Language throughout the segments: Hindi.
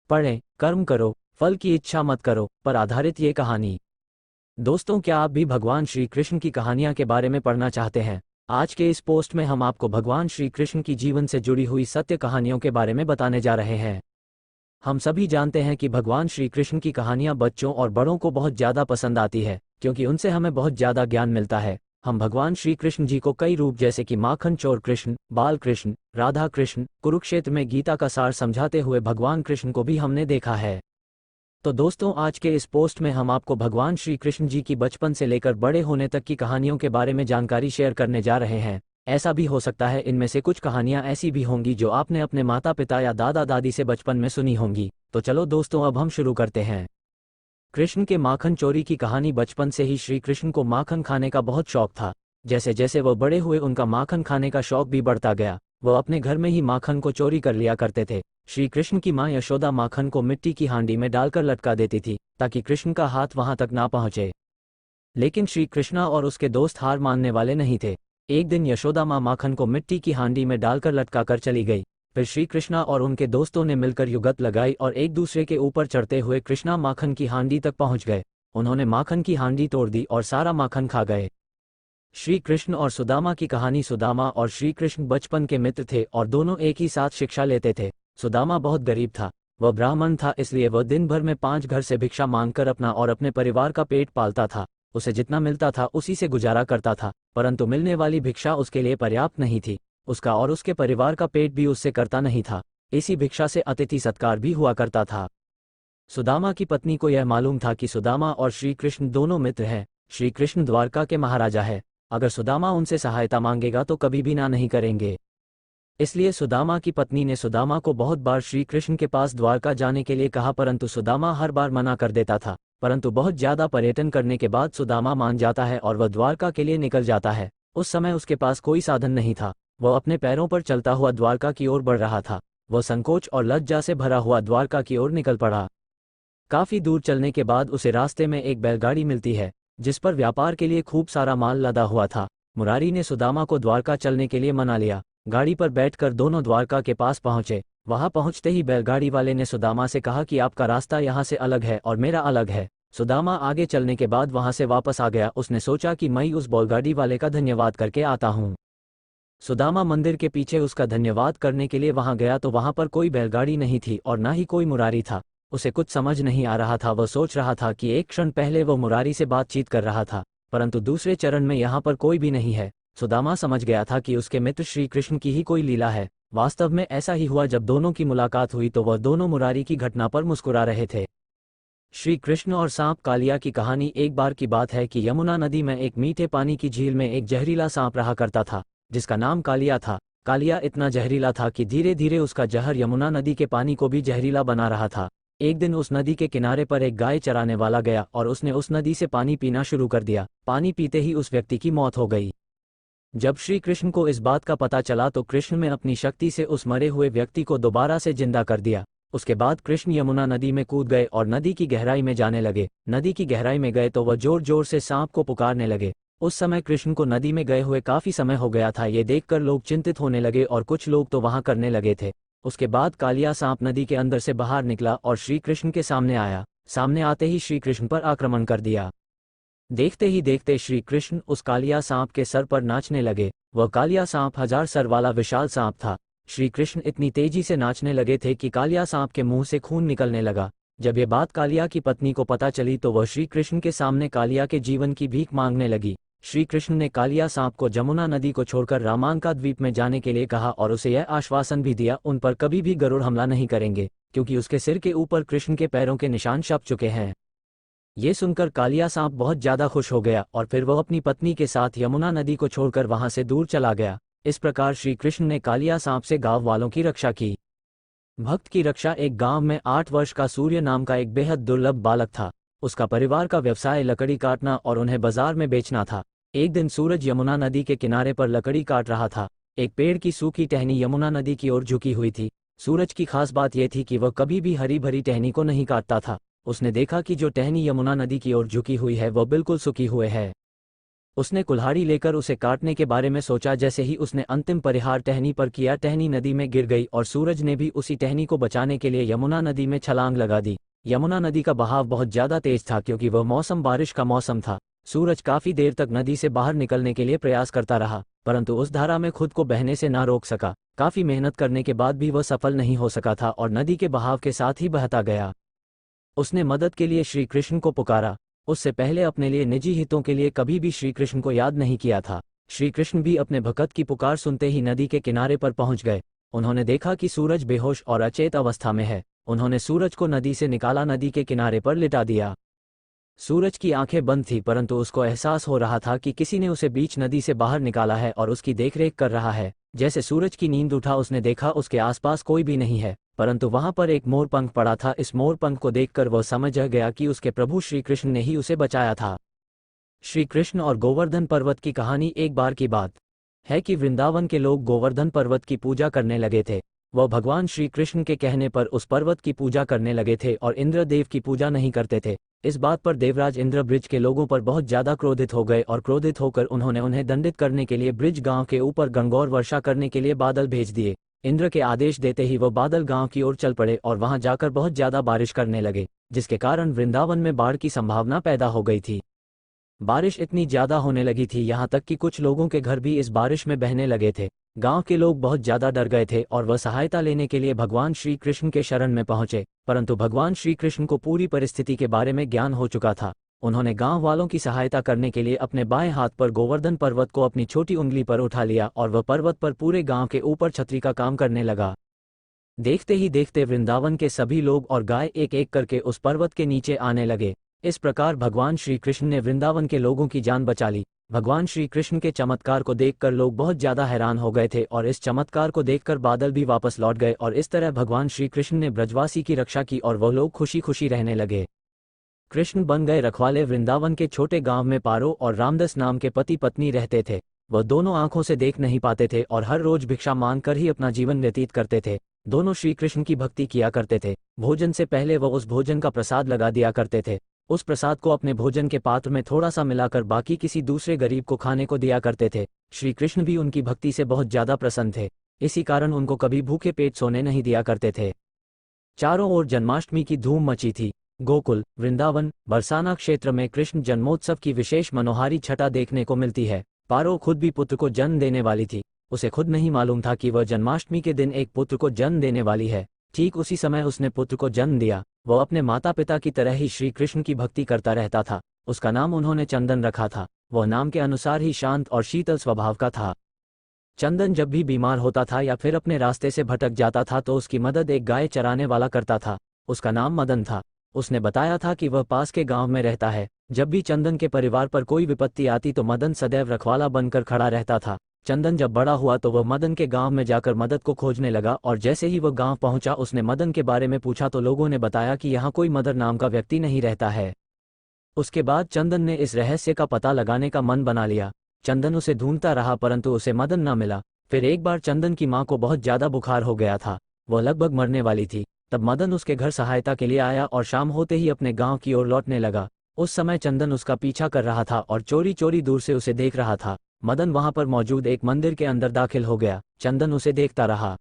पढ़ें, कर्म करो, फल की इच्छा मत करो पर आधारित ये कहानी। दोस्तों, क्या आप भी भगवान श्री कृष्ण की कहानियां के बारे में पढ़ना चाहते हैं? आज के इस पोस्ट में हम आपको भगवान श्री कृष्ण की जीवन से जुड़ी हुई सत्य कहानियों के बारे में बताने जा रहे हैं। हम सभी जानते हैं कि भगवान श्री कृष्ण की कहानियां बच्चों और बड़ों को बहुत ज़्यादा पसंद आती है, क्योंकि उनसे हमें बहुत ज़्यादा ज्ञान मिलता है। हम भगवान श्री कृष्ण जी को कई रूप जैसे कि माखन चोर कृष्ण, बाल कृष्ण, राधा कृष्ण, कुरुक्षेत्र में गीता का सार समझाते हुए भगवान कृष्ण को भी हमने देखा है। तो दोस्तों, आज के इस पोस्ट में हम आपको भगवान श्री कृष्ण जी की बचपन से लेकर बड़े होने तक की कहानियों के बारे में जानकारी शेयर करने जा रहे हैं। ऐसा भी हो सकता है इनमें से कुछ कहानियां ऐसी भी होंगी जो आपने अपने माता पिता या दादा दादी से बचपन में सुनी होंगी। तो चलो दोस्तों, अब हम शुरू करते हैं। कृष्ण के माखन चोरी की कहानी। बचपन से ही श्री कृष्ण को माखन खाने का बहुत शौक था। जैसे जैसे वह बड़े हुए उनका माखन खाने का शौक भी बढ़ता गया। वह अपने घर में ही माखन को चोरी कर लिया करते थे। श्री कृष्ण की मां यशोदा माखन को मिट्टी की हांडी में डालकर लटका देती थी ताकि कृष्ण का हाथ वहां तक ना पहुंचे। लेकिन श्री कृष्णा और उसके दोस्त हार मानने वाले नहीं थे। एक दिन यशोदा मां माखन को मिट्टी की हांडी में डालकर लटका कर चली गई। फिर श्री कृष्णा और उनके दोस्तों ने मिलकर युगत लगाई और एक दूसरे के ऊपर चढ़ते हुए कृष्णा माखन की हांडी तक पहुंच गए। उन्होंने माखन की हांडी तोड़ दी और सारा माखन खा गए। श्री कृष्ण और सुदामा की कहानी। सुदामा और श्री कृष्ण बचपन के मित्र थे और दोनों एक ही साथ शिक्षा लेते थे। सुदामा बहुत गरीब था। वह ब्राह्मण था, इसलिए वह दिन भर में 5 घर से भिक्षा मांगकर अपना और अपने परिवार का पेट पालता था। उसे जितना मिलता था उसी से गुजारा करता था, परंतु मिलने वाली भिक्षा उसके लिए पर्याप्त नहीं थी। उसका और उसके परिवार का पेट भी उससे करता नहीं था। इसी भिक्षा से अतिथि सत्कार भी हुआ करता था। सुदामा की पत्नी को यह मालूम था कि सुदामा और श्री कृष्ण दोनों मित्र हैं। श्री कृष्ण द्वारका के महाराजा है। अगर सुदामा उनसे सहायता मांगेगा तो कभी भी ना नहीं करेंगे। इसलिए सुदामा की पत्नी ने सुदामा को बहुत बार श्री कृष्ण के पास द्वारका जाने के लिए कहा, परंतु सुदामा हर बार मना कर देता था। परंतु बहुत ज्यादा पर्यटन करने के बाद सुदामा मान जाता है और वह द्वारका के लिए निकल जाता है। उस समय उसके पास कोई साधन नहीं था। वह अपने पैरों पर चलता हुआ द्वारका की ओर बढ़ रहा था। वह संकोच और लज्जा से भरा हुआ द्वारका की ओर निकल पड़ा। काफी दूर चलने के बाद उसे रास्ते में एक बैलगाड़ी मिलती है, जिस पर व्यापार के लिए खूब सारा माल लदा हुआ था। मुरारी ने सुदामा को द्वारका चलने के लिए मना लिया। गाड़ी पर बैठकर दोनों द्वारका के पास पहुंचे। वहां पहुंचते ही बैलगाड़ी वाले ने सुदामा से कहा कि आपका रास्ता यहाँ से अलग है और मेरा अलग है। सुदामा आगे चलने के बाद वहां से वापस आ गया। उसने सोचा कि मैं उस बैलगाड़ी वाले का धन्यवाद करके आता हूँ। सुदामा मंदिर के पीछे उसका धन्यवाद करने के लिए वहां गया तो वहां पर कोई बैलगाड़ी नहीं थी और ना ही कोई मुरारी था। उसे कुछ समझ नहीं आ रहा था। वह सोच रहा था कि एक क्षण पहले वह मुरारी से बातचीत कर रहा था, परंतु दूसरे चरण में यहाँ पर कोई भी नहीं है। सुदामा समझ गया था कि उसके मित्र श्री कृष्ण की ही कोई लीला है। वास्तव में ऐसा ही हुआ। जब दोनों की मुलाकात हुई तो वह दोनों मुरारी की घटना पर मुस्कुरा रहे थे। श्री कृष्ण और सांप कालिया की कहानी। एक बार की बात है कि यमुना नदी में एक मीठे पानी की झील में एक जहरीला सांप रहा करता था, जिसका नाम कालिया था। कालिया इतना जहरीला था कि धीरे धीरे उसका जहर यमुना नदी के पानी को भी जहरीला बना रहा था। एक दिन उस नदी के किनारे पर एक गाय चराने वाला गया और उसने उस नदी से पानी पीना शुरू कर दिया। पानी पीते ही उस व्यक्ति की मौत हो गई। जब श्री कृष्ण को इस बात का पता चला तो कृष्ण ने अपनी शक्ति से उस मरे हुए व्यक्ति को दोबारा से जिंदा कर दिया। उसके बाद कृष्ण यमुना नदी में कूद गए और नदी की गहराई में जाने लगे। नदी की गहराई में गए तो वह जोर जोर से सांप को पुकारने लगे। उस समय कृष्ण को नदी में गए हुए काफी समय हो गया था। ये देखकर लोग चिंतित होने लगे और कुछ लोग तो वहां करने लगे थे। उसके बाद कालिया सांप नदी के अंदर से बाहर निकला और श्री कृष्ण के सामने आया। सामने आते ही श्री कृष्ण पर आक्रमण कर दिया। देखते ही देखते श्री कृष्ण उस कालिया सांप के सर पर नाचने लगे। वह कालिया सांप 1000 सर वाला विशाल सांप था। श्री कृष्ण इतनी तेजी से नाचने लगे थे कि कालिया सांप के मुंह से खून निकलने लगा। जब ये बात कालिया की पत्नी को पता चली तो वह श्री कृष्ण के सामने कालिया के जीवन की भीख मांगने लगी। श्री कृष्ण ने कालिया सांप को जमुना नदी को छोड़कर रामांका द्वीप में जाने के लिए कहा और उसे यह आश्वासन भी दिया उन पर कभी भी गरुड़ हमला नहीं करेंगे, क्योंकि उसके सिर के ऊपर कृष्ण के पैरों के निशान छप चुके हैं। ये सुनकर कालिया सांप बहुत ज्यादा खुश हो गया और फिर वह अपनी पत्नी के साथ यमुना नदी को छोड़कर वहां से दूर चला गया। इस प्रकार श्री कृष्ण ने कालिया सांप से गांव वालों की रक्षा की। भक्त की रक्षा। एक गांव में 8 वर्ष का सूर्य नाम का एक बेहद दुर्लभ बालक था। उसका परिवार का व्यवसाय लकड़ी काटना और उन्हें बाजार में बेचना था। एक दिन सूरज यमुना नदी के किनारे पर लकड़ी काट रहा था। एक पेड़ की सूखी टहनी यमुना नदी की ओर झुकी हुई थी। सूरज की खास बात यह थी कि वह कभी भी हरी भरी टहनी को नहीं काटता था। उसने देखा कि जो टहनी यमुना नदी की ओर झुकी हुई है वह बिल्कुल सूखी हुई है। उसने कुल्हाड़ी लेकर उसे काटने के बारे में सोचा। जैसे ही उसने अंतिम परिहार टहनी पर किया, टहनी नदी में गिर गई और सूरज ने भी उसी टहनी को बचाने के लिए यमुना नदी में छलांग लगा दी। यमुना नदी का बहाव बहुत ज्यादा तेज था क्योंकि वह मौसम बारिश का मौसम था। सूरज काफी देर तक नदी से बाहर निकलने के लिए प्रयास करता रहा, परंतु उस धारा में खुद को बहने से ना रोक सका। काफी मेहनत करने के बाद भी वह सफल नहीं हो सका था और नदी के बहाव के साथ ही बहता गया। उसने मदद के लिए श्री कृष्ण को पुकारा। उससे पहले अपने लिए निजी हितों के लिए कभी भी श्री कृष्ण को याद नहीं किया था। श्री कृष्ण भी अपने भक्त की पुकार सुनते ही नदी के किनारे पर पहुंच गए। उन्होंने देखा कि सूरज बेहोश और अचेत अवस्था में है। उन्होंने सूरज को नदी से निकाला, नदी के किनारे पर लिटा दिया। सूरज की आंखें बंद थी, परंतु उसको एहसास हो रहा था कि किसी ने उसे बीच नदी से बाहर निकाला है और उसकी देखरेख कर रहा है। जैसे सूरज की नींद उठा, उसने देखा उसके आसपास कोई भी नहीं है, परंतु वहां पर एक मोरपंख पड़ा था। इस मोरपंख को देखकर वह समझ गया कि उसके प्रभु श्री कृष्ण ने ही उसे बचाया था। श्री कृष्ण और गोवर्धन पर्वत की कहानी। एक बार की बात है कि वृंदावन के लोग गोवर्धन पर्वत की पूजा करने लगे थे। वह भगवान श्री कृष्ण के कहने पर उस पर्वत की पूजा करने लगे थे और इंद्रदेव की पूजा नहीं करते थे। इस बात पर देवराज इंद्र ब्रिज के लोगों पर बहुत ज्यादा क्रोधित हो गए और क्रोधित होकर उन्होंने उन्हें दंडित करने के लिए ब्रिज गांव के ऊपर गंगौर वर्षा करने के लिए बादल भेज दिए। इंद्र के आदेश देते ही वह बादल गांव की ओर चल पड़े और वहां जाकर बहुत ज्यादा बारिश करने लगे, जिसके कारण वृंदावन में बाढ़ की संभावना पैदा हो गई थी। बारिश इतनी ज्यादा होने लगी थी, यहाँ तक कि कुछ लोगों के घर भी इस बारिश में बहने लगे थे। गांव के लोग बहुत ज्यादा डर गए थे और वह सहायता लेने के लिए भगवान श्री कृष्ण के शरण में पहुंचे, परंतु भगवान श्री कृष्ण को पूरी परिस्थिति के बारे में ज्ञान हो चुका था। उन्होंने गांव वालों की सहायता करने के लिए अपने बाएं हाथ पर गोवर्धन पर्वत को अपनी छोटी उंगली पर उठा लिया और वह पर्वत पर पूरे गांव के ऊपर छतरी का काम करने लगा। देखते ही देखते वृंदावन के सभी लोग और गाय एक एक करके उस पर्वत के नीचे आने लगे। इस प्रकार भगवान श्री कृष्ण ने वृंदावन के लोगों की जान बचा ली। भगवान श्री कृष्ण के चमत्कार को देखकर लोग बहुत ज्यादा हैरान हो गए थे और इस चमत्कार को देखकर बादल भी वापस लौट गए और इस तरह भगवान श्री कृष्ण ने ब्रजवासी की रक्षा की और वह लोग खुशी खुशी रहने लगे। कृष्ण बन गए रखवाले। वृंदावन के छोटे गांव में पारो और रामदास नाम के पति पत्नी रहते थे। वह दोनों आंखों से देख नहीं पाते थे और हर रोज भिक्षा मांग कर ही अपना जीवन व्यतीत करते थे। दोनों श्री कृष्ण की भक्ति किया करते थे। भोजन से पहले वह उस भोजन का प्रसाद लगा दिया करते थे। उस प्रसाद को अपने भोजन के पात्र में थोड़ा सा मिलाकर बाकी किसी दूसरे गरीब को खाने को दिया करते थे। श्री कृष्ण भी उनकी भक्ति से बहुत ज्यादा प्रसन्न थे, इसी कारण उनको कभी भूखे पेट सोने नहीं दिया करते थे। चारों ओर जन्माष्टमी की धूम मची थी। गोकुल, वृंदावन, बरसाना क्षेत्र में कृष्ण जन्मोत्सव की विशेष मनोहारी छटा देखने को मिलती है। पारो खुद भी पुत्र को जन्म देने वाली थी। उसे खुद नहीं मालूम था कि वह जन्माष्टमी के दिन एक पुत्र को जन्म देने वाली है। ठीक उसी समय उसने पुत्र को जन्म दिया। वह अपने माता पिता की तरह ही श्री कृष्ण की भक्ति करता रहता था। उसका नाम उन्होंने चंदन रखा था। वह नाम के अनुसार ही शांत और शीतल स्वभाव का था। चंदन जब भी बीमार होता था या फिर अपने रास्ते से भटक जाता था तो उसकी मदद एक गाय चराने वाला करता था। उसका नाम मदन था। उसने बताया था कि वह पास के गांव में रहता है। जब भी चंदन के परिवार पर कोई विपत्ति आती तो मदन सदैव रखवाला बनकर खड़ा रहता था। चंदन जब बड़ा हुआ तो वह मदन के गांव में जाकर मदद को खोजने लगा और जैसे ही वह गांव पहुंचा उसने मदन के बारे में पूछा तो लोगों ने बताया कि यहाँ कोई मदन नाम का व्यक्ति नहीं रहता है। उसके बाद चंदन ने इस रहस्य का पता लगाने का मन बना लिया। चंदन उसे ढूंढता रहा परंतु उसे मदन न मिला। फिर एक बार चंदन की माँ को बहुत ज्यादा बुखार हो गया था। वह लगभग मरने वाली थी। तब मदन उसके घर सहायता के लिए आया और शाम होते ही अपने गांव की ओर लौटने लगा। उस समय चंदन उसका पीछा कर रहा था और चोरी चोरी दूर से उसे देख रहा था। मदन वहां पर मौजूद एक मंदिर के अंदर दाखिल हो गया। चंदन उसे देखता रहा।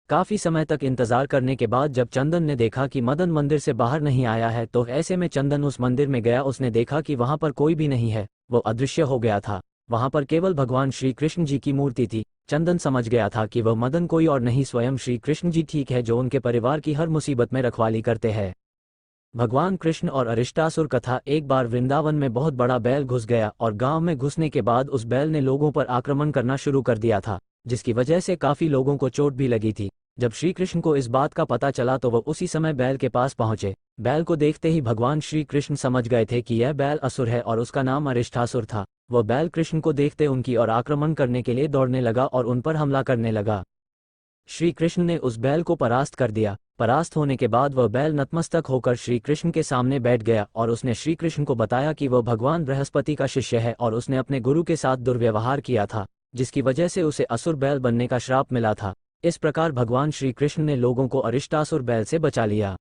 काफी समय तक इंतजार करने के बाद जब चंदन ने देखा कि मदन मंदिर से बाहर नहीं आया है तो ऐसे में चंदन उस मंदिर में गया। उसने देखा कि वहां पर कोई भी नहीं है। वो अदृश्य हो गया था। वहां पर केवल भगवान श्री कृष्ण जी की मूर्ति थी। चंदन समझ गया था कि वह मदन कोई और नहीं स्वयं श्री कृष्ण जी ठीक है जो उनके परिवार की हर मुसीबत में रखवाली करते हैं। भगवान कृष्ण और अरिष्टासुर कथा। एक बार वृंदावन में बहुत बड़ा बैल घुस गया और गांव में घुसने के बाद उस बैल ने लोगों पर आक्रमण करना शुरू कर दिया था, जिसकी वजह से काफी लोगों को चोट भी लगी थी। जब श्री कृष्ण को इस बात का पता चला तो वह उसी समय बैल के पास पहुंचे। बैल को देखते ही भगवान श्री कृष्ण समझ गए थे कि यह बैल असुर है और उसका नाम अरिष्टासुर था। वह बैल कृष्ण को देखते उनकी ओर आक्रमण करने के लिए दौड़ने लगा और उन पर हमला करने लगा। श्री कृष्ण ने उस बैल को परास्त कर दिया। परास्त होने के बाद वह बैल नतमस्तक होकर श्री कृष्ण के सामने बैठ गया और उसने श्री कृष्ण को बताया कि वह भगवान बृहस्पति का शिष्य है और उसने अपने गुरु के साथ दुर्व्यवहार किया था, जिसकी वजह से उसे असुर बैल बनने का श्राप मिला था। इस प्रकार भगवान श्री कृष्ण ने लोगों को अरिष्टासुर बैल से बचा लिया।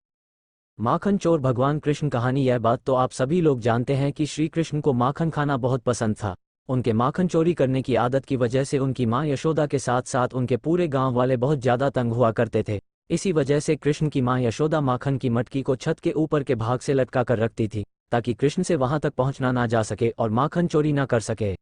माखन चोर भगवान कृष्ण कहानी। यह बात तो आप सभी लोग जानते हैं कि श्री कृष्ण को माखन खाना बहुत पसंद था। उनके माखन चोरी करने की आदत की वजह से उनकी माँ यशोदा के साथ साथ उनके पूरे गांव वाले बहुत ज़्यादा तंग हुआ करते थे। इसी वजह से कृष्ण की माँ यशोदा माखन की मटकी को छत के ऊपर के भाग से लटका कर रखती थी, ताकि कृष्ण से वहां तक पहुंचना ना जा सके और माखन चोरी ना कर सके।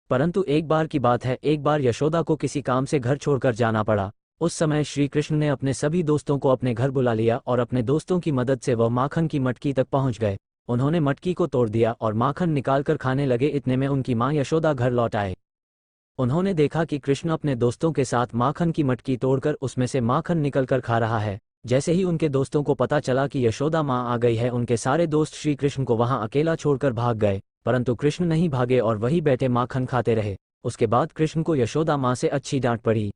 परंतु एक बार की बात है, एक बार यशोदा को किसी काम से घर छोड़कर जाना पड़ा। उस समय श्री कृष्ण ने अपने सभी दोस्तों को अपने घर बुला लिया और अपने दोस्तों की मदद से वह माखन की मटकी तक पहुंच गए। उन्होंने मटकी को तोड़ दिया और माखन निकालकर खाने लगे। इतने में उनकी मां यशोदा घर लौट आए। उन्होंने देखा कि कृष्ण अपने दोस्तों के साथ माखन की मटकी तोड़कर उसमें से माखन निकलकर खा रहा है। जैसे ही उनके दोस्तों को पता चला कि यशोदा मां आ गई है, उनके सारे दोस्त श्री कृष्ण को वहां अकेला छोड़कर भाग गए। परंतु कृष्ण नहीं भागे और वहीं बैठे माखन खाते रहे। उसके बाद कृष्ण को यशोदा मां से अच्छी डांट पड़ी।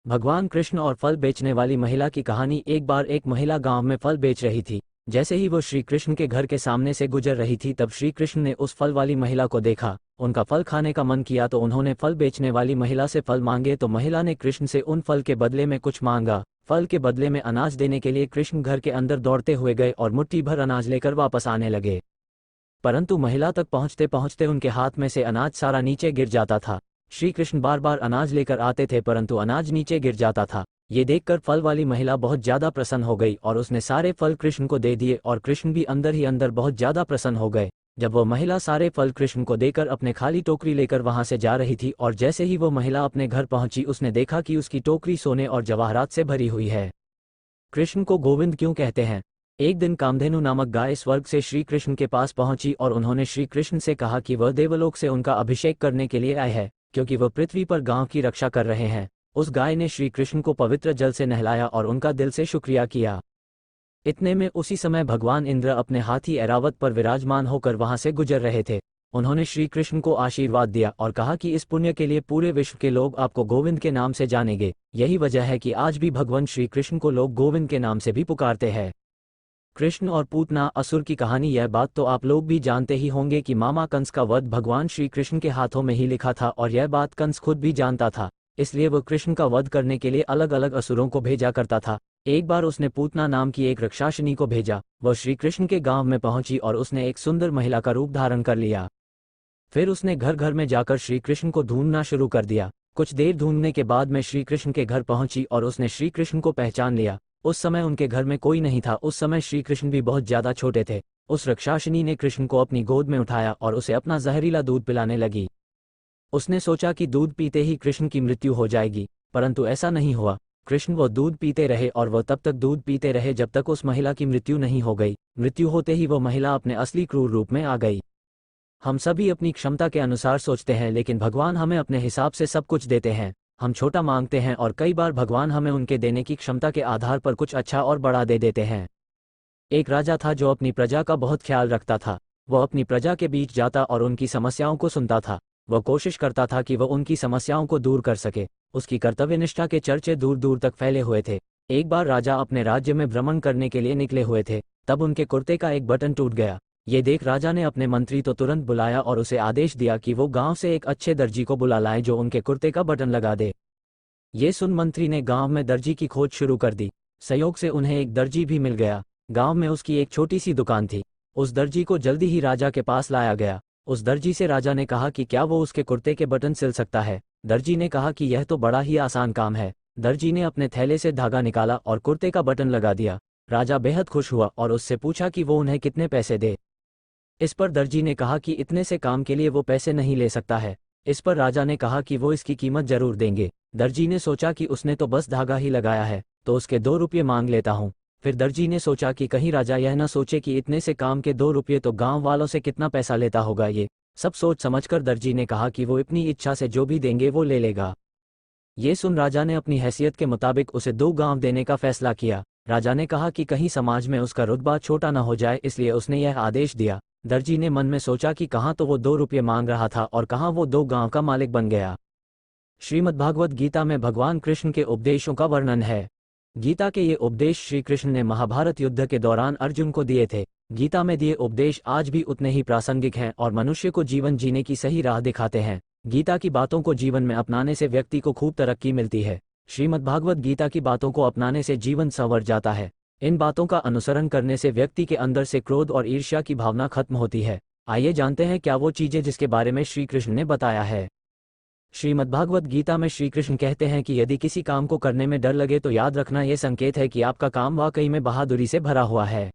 भगवान कृष्ण और फल बेचने वाली महिला की कहानी। एक बार एक महिला गांव में फल बेच रही थी। जैसे ही वो श्री कृष्ण के घर के सामने से गुजर रही थी, तब श्री कृष्ण ने उस फल वाली महिला को देखा। उनका फल खाने का मन किया तो उन्होंने फल बेचने वाली महिला से फल मांगे, तो महिला ने कृष्ण से उन फल के बदले में कुछ मांगा। फल के बदले में अनाज देने के लिए कृष्ण घर के अंदर दौड़ते हुए गए और मुट्ठी भर अनाज लेकर वापस आने लगे। परंतु महिला तक पहुंचते पहुंचते उनके हाथ में से अनाज सारा नीचे गिर जाता था। श्री कृष्ण बार बार अनाज लेकर आते थे, परंतु अनाज नीचे गिर जाता था। ये देखकर फल वाली महिला बहुत ज्यादा प्रसन्न हो गई और उसने सारे फल कृष्ण को दे दिए और कृष्ण भी अंदर ही अंदर बहुत ज्यादा प्रसन्न हो गए। जब वो महिला सारे फल कृष्ण को देकर अपने खाली टोकरी लेकर वहां से जा रही थी और जैसे ही वो महिला अपने घर पहुंची, उसने देखा कि उसकी टोकरी सोने और जवाहरात से भरी हुई है। कृष्ण को गोविंद क्यों कहते हैं? एक दिन कामधेनु नामक गाय स्वर्ग से श्री कृष्ण के पास पहुंची और उन्होंने श्री कृष्ण से कहा कि वह देवलोक से उनका अभिषेक करने के लिए आए हैं, क्योंकि वह पृथ्वी पर गांव की रक्षा कर रहे हैं। उस गाय ने श्री कृष्ण को पवित्र जल से नहलाया और उनका दिल से शुक्रिया किया। इतने में उसी समय भगवान इंद्र अपने हाथी ऐरावत पर विराजमान होकर वहां से गुजर रहे थे। उन्होंने श्री कृष्ण को आशीर्वाद दिया और कहा कि इस पुण्य के लिए पूरे विश्व के लोग आपको गोविंद के नाम से जानेंगे। यही वजह है कि आज भी भगवान श्री कृष्ण को लोग गोविंद के नाम से भी पुकारते हैं। कृष्ण और पूतना असुर की कहानी। यह बात तो आप लोग भी जानते ही होंगे कि मामा कंस का वध भगवान श्री कृष्ण के हाथों में ही लिखा था और यह बात कंस खुद भी जानता था। इसलिए वह कृष्ण का वध करने के लिए अलग अलग असुरों को भेजा करता था। एक बार उसने पूतना नाम की एक राक्षसिनी को भेजा। वह श्री कृष्ण के गांव में पहुंची और उसने एक सुंदर महिला का रूप धारण कर लिया। फिर उसने घर घर में जाकर श्री कृष्ण को ढूंढना शुरू कर दिया। कुछ देर ढूंढने के बाद में श्री कृष्ण के घर पहुंची और उसने श्री कृष्ण को पहचान लिया। उस समय उनके घर में कोई नहीं था। उस समय श्री कृष्ण भी बहुत ज्यादा छोटे थे। उस राक्षसिनी ने कृष्ण को अपनी गोद में उठाया और उसे अपना जहरीला दूध पिलाने लगी। उसने सोचा कि दूध पीते ही कृष्ण की मृत्यु हो जाएगी, परंतु ऐसा नहीं हुआ। कृष्ण वो दूध पीते रहे और वह तब तक दूध पीते रहे जब तक उस महिला की मृत्यु नहीं हो गई। मृत्यु होते ही वो महिला अपने असली क्रूर रूप में आ गई। हम सभी अपनी क्षमता के अनुसार सोचते हैं, लेकिन भगवान हमें अपने हिसाब से सब कुछ देते हैं। हम छोटा मांगते हैं और कई बार भगवान हमें उनके देने की क्षमता के आधार पर कुछ अच्छा और बड़ा दे देते हैं। एक राजा था जो अपनी प्रजा का बहुत ख्याल रखता था। वह अपनी प्रजा के बीच जाता और उनकी समस्याओं को सुनता था। वह कोशिश करता था कि वह उनकी समस्याओं को दूर कर सके। उसकी कर्तव्यनिष्ठा के चर्चे दूर दूर तक फैले हुए थे। एक बार राजा अपने राज्य में भ्रमण करने के लिए निकले हुए थे, तब उनके कुर्ते का एक बटन टूट गया। ये देख राजा ने अपने मंत्री तो तुरंत बुलाया और उसे आदेश दिया कि वो गांव से एक अच्छे दर्जी को बुला लाए जो उनके कुर्ते का बटन लगा दे। ये सुन मंत्री ने गांव में दर्जी की खोज शुरू कर दी। संयोग से उन्हें एक दर्जी भी मिल गया। गांव में उसकी एक छोटी सी दुकान थी। उस दर्जी को जल्दी ही राजा के पास लाया गया। उस दर्जी से राजा ने कहा कि क्या वो उसके कुर्ते के बटन सिल सकता है। दर्जी ने कहा कि यह तो बड़ा ही आसान काम है। दर्जी ने अपने थैले से धागा निकाला और कुर्ते का बटन लगा दिया। राजा बेहद खुश हुआ और उससे पूछा कि वो उन्हें कितने पैसे दे। इस पर दर्जी ने कहा कि इतने से काम के लिए वो पैसे नहीं ले सकता है। इस पर राजा ने कहा कि वो इसकी कीमत जरूर देंगे। दर्जी ने सोचा कि उसने तो बस धागा ही लगाया है, तो उसके 2 रुपये मांग लेता हूँ। फिर दर्जी ने सोचा कि कहीं राजा यह न सोचे कि इतने से काम के 2 रुपये तो गांव वालों से कितना पैसा लेता होगा। ये सब सोच समझकर दर्जी ने कहा कि वो अपनी इच्छा से जो भी देंगे वो ले लेगा। ये सुन राजा ने अपनी हैसियत के मुताबिक उसे 2 गांव देने का फैसला किया। राजा ने कहा कि कहीं समाज में उसका रुतबा छोटा न हो जाए, इसलिए उसने यह आदेश दिया। दर्जी ने मन में सोचा कि कहाँ तो वो 2 रुपये मांग रहा था और कहाँ वो 2 गांव का मालिक बन गया। श्रीमद्भागवत गीता में भगवान कृष्ण के उपदेशों का वर्णन है। गीता के ये उपदेश श्री कृष्ण ने महाभारत युद्ध के दौरान अर्जुन को दिए थे। गीता में दिए उपदेश आज भी उतने ही प्रासंगिक हैं और मनुष्य को जीवन जीने की सही राह दिखाते हैं। गीता की बातों को जीवन में अपनाने से व्यक्ति को खूब तरक्की मिलती है। श्रीमद्भागवत गीता की बातों को अपनाने से जीवन संवर जाता है। इन बातों का अनुसरण करने से व्यक्ति के अंदर से क्रोध और ईर्ष्या की भावना खत्म होती है। आइए जानते हैं क्या वो चीजें जिसके बारे में श्री कृष्ण ने बताया है। श्रीमद्भागवत गीता में श्री कृष्ण कहते हैं कि यदि किसी काम को करने में डर लगे तो याद रखना यह संकेत है कि आपका काम वाकई में बहादुरी से भरा हुआ है।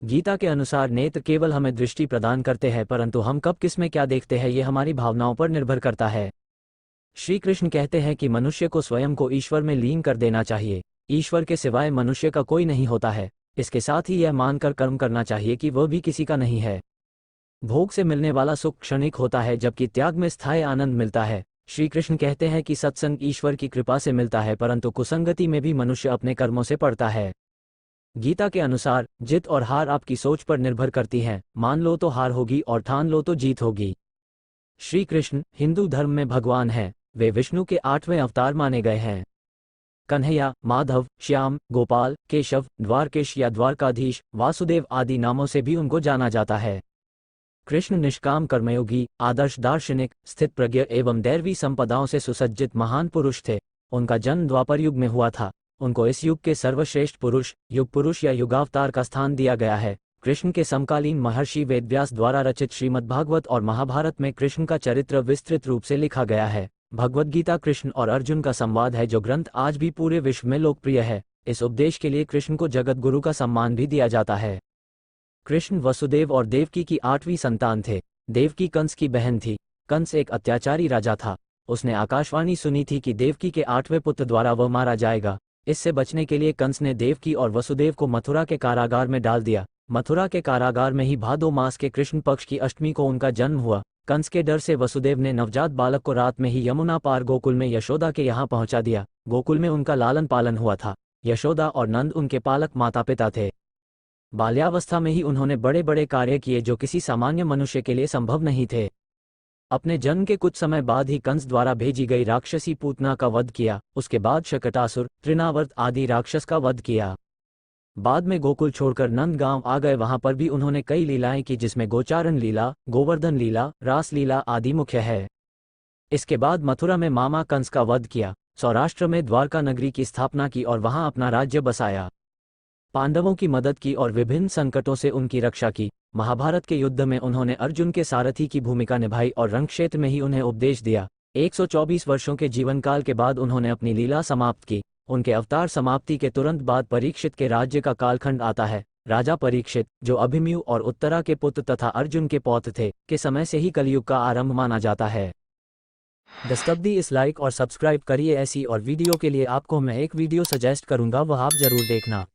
गीता के अनुसार नेत्र केवल हमें दृष्टि प्रदान करते हैं, परंतु हम कब किस में क्या देखते हैं ये हमारी भावनाओं पर निर्भर करता है। श्री कृष्ण कहते हैं कि मनुष्य को स्वयं को ईश्वर में लीन कर देना चाहिए। ईश्वर के सिवाय मनुष्य का कोई नहीं होता है। इसके साथ ही यह मानकर कर्म करना चाहिए कि वह भी किसी का नहीं है। भोग से मिलने वाला सुख क्षणिक होता है, जबकि त्याग में स्थायी आनंद मिलता है। श्री कृष्ण कहते हैं कि सत्संग ईश्वर की कृपा से मिलता है, परंतु कुसंगति में भी मनुष्य अपने कर्मों से पड़ता है। गीता के अनुसार जीत और हार आपकी सोच पर निर्भर करती है। मान लो तो हार होगी और ठान लो तो जीत होगी। श्री कृष्ण हिंदू धर्म में भगवान हैं। वे विष्णु के 8वें अवतार माने गए हैं। कन्हैया, माधव, श्याम, गोपाल, केशव, द्वारकेश या द्वारकाधीश, वासुदेव आदि नामों से भी उनको जाना जाता है। कृष्ण निष्काम कर्मयोगी, आदर्श दार्शनिक, स्थित प्रज्ञ एवं दैवी संपदाओं से सुसज्जित महान पुरुष थे। उनका जन्म द्वापर युग में हुआ था। उनको इस युग के सर्वश्रेष्ठ पुरुष, युग पुरुष या युगावतार का स्थान दिया गया है। कृष्ण के समकालीन महर्षि वेदव्यास द्वारा रचित श्रीमद्भागवत और महाभारत में कृष्ण का चरित्र विस्तृत रूप से लिखा गया है। भगवद गीता कृष्ण और अर्जुन का संवाद है, जो ग्रंथ आज भी पूरे विश्व में लोकप्रिय है। इस उपदेश के लिए कृष्ण को जगत गुरु का सम्मान भी दिया जाता है। कृष्ण वसुदेव और देवकी की 8वीं संतान थे। देवकी कंस की बहन थी। कंस एक अत्याचारी राजा था। उसने आकाशवाणी सुनी थी कि देवकी के 8वें पुत्र द्वारा वह मारा जाएगा। इससे बचने के लिए कंस ने देवकी और वसुदेव को मथुरा के कारागार में डाल दिया। मथुरा के कारागार में ही भादो मास के कृष्ण पक्ष की अष्टमी को उनका जन्म हुआ। कंस के डर से वसुदेव ने नवजात बालक को रात में ही यमुना पार गोकुल में यशोदा के यहाँ पहुंचा दिया। गोकुल में उनका लालन पालन हुआ था। यशोदा और नंद उनके पालक माता पिता थे। बाल्यावस्था में ही उन्होंने बड़े बड़े कार्य किए जो किसी सामान्य मनुष्य के लिए संभव नहीं थे। अपने जन्म के कुछ समय बाद ही कंस द्वारा भेजी गई राक्षसी पूतना का वध किया। उसके बाद शकटासुर, तृणावर्त आदि राक्षस का वध किया। बाद में गोकुल छोड़कर नंद गांव आ गए। वहां पर भी उन्होंने कई लीलाएं की, जिसमें गोचारण लीला, गोवर्धन लीला, रास लीला आदि मुख्य है। इसके बाद मथुरा में मामा कंस का वध किया। सौराष्ट्र में द्वारका नगरी की स्थापना की और वहां अपना राज्य बसाया। पांडवों की मदद की और विभिन्न संकटों से उनकी रक्षा की। महाभारत के युद्ध में उन्होंने अर्जुन के सारथी की भूमिका निभाई और रणक्षेत्र में ही उन्हें उपदेश दिया। 124 वर्षों के जीवनकाल के बाद उन्होंने अपनी लीला समाप्त की। उनके अवतार समाप्ति के तुरंत बाद परीक्षित के राज्य का कालखंड आता है। राजा परीक्षित, जो अभिमन्यु और उत्तरा के पुत्र तथा अर्जुन के पौत्र थे, के समय से ही कलयुग का आरंभ माना जाता है। दस्तब्दी इस लाइक और सब्सक्राइब करिए। ऐसी और वीडियो के लिए आपको मैं एक वीडियो सजेस्ट करूंगा, वह आप जरूर देखना।